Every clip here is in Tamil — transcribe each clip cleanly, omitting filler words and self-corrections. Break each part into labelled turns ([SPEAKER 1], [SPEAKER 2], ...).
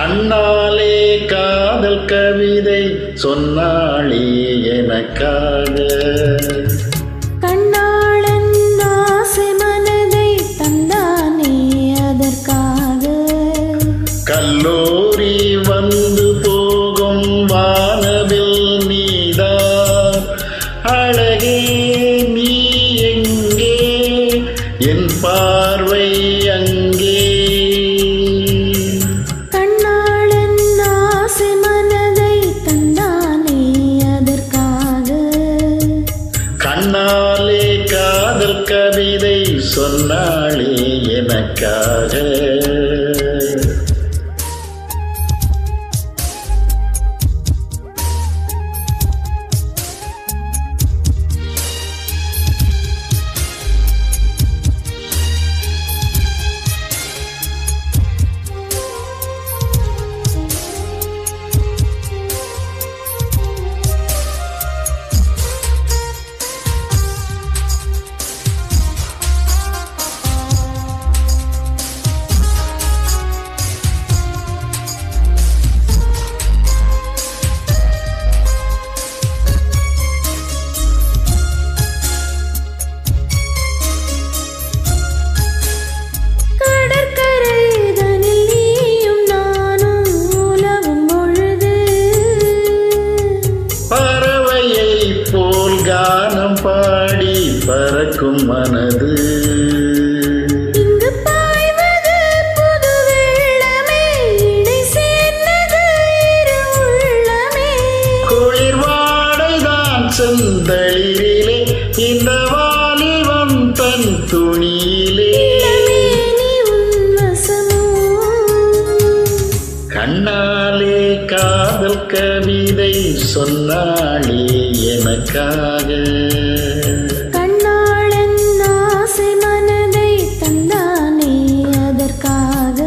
[SPEAKER 1] கண்ணாலே காதல் கவிதை சொன்னாளே எனக்காக.
[SPEAKER 2] கண்ணாளன் ஆசை மனதை தந்தானே அதற்காக.
[SPEAKER 1] கல்லூரி வந்து போகும் வானவில் நீதான் அழகே நீ எங்கே என் பார்வை அங்கே.
[SPEAKER 2] கண்ணாளன் ஆசை மனதை தந்தானே அதற்காக.
[SPEAKER 1] கண்ணாலே காதல் கவிதை சொன்னாளே எனக்காக. கானம் பாடி பறக்கும் மனது
[SPEAKER 2] இங்கு பாய்வது புது வெள்ளமே இடை சேர்ந்தது இரு உள்ளமே.
[SPEAKER 1] குளிர் வாடைதான் செந்தளிரிலே இந்த வாலிபம் தன் துணியிலே. கண்ணாலே காதல் கவிதை சொன்னாளே எனக்காக.
[SPEAKER 2] கண்ணாளன் ஆசை மனதை தந்தானே அதற்காக.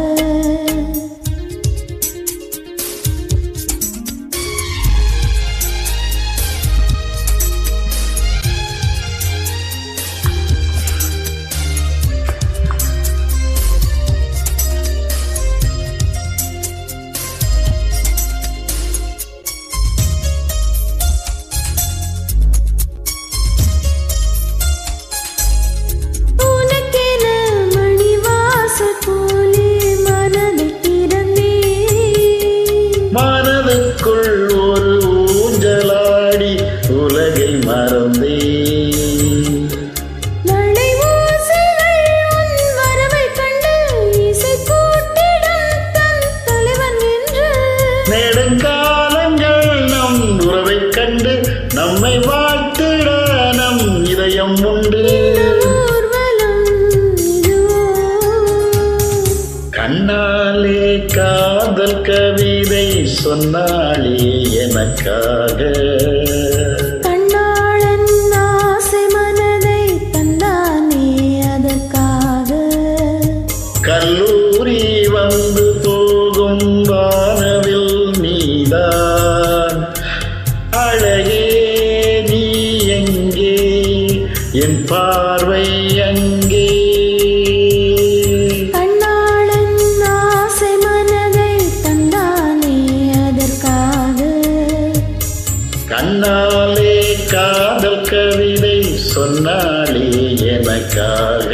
[SPEAKER 1] மனதுக்குள் ஒரு ஊஞ்சலாடி உலகை மறந்தே. நெடுங்காலங்கள் நம் உறவை கண்டு நம்மை வாழ்த்திட நம் இதயம் உண்டு. கண்ணாலே காதல் கவிதை சொன்னாளே எனக்காக.
[SPEAKER 2] கண்ணாளன் ஆசை மனதை தந்தானே அதற்காக.
[SPEAKER 1] கல்லூரி வந்து போகும் வானவில் நீதான் அழகே நீ எங்கே என் பார்வை அங்கே. கண்ணாலே காதல் கவிதை சொன்னாளே எனக்காக.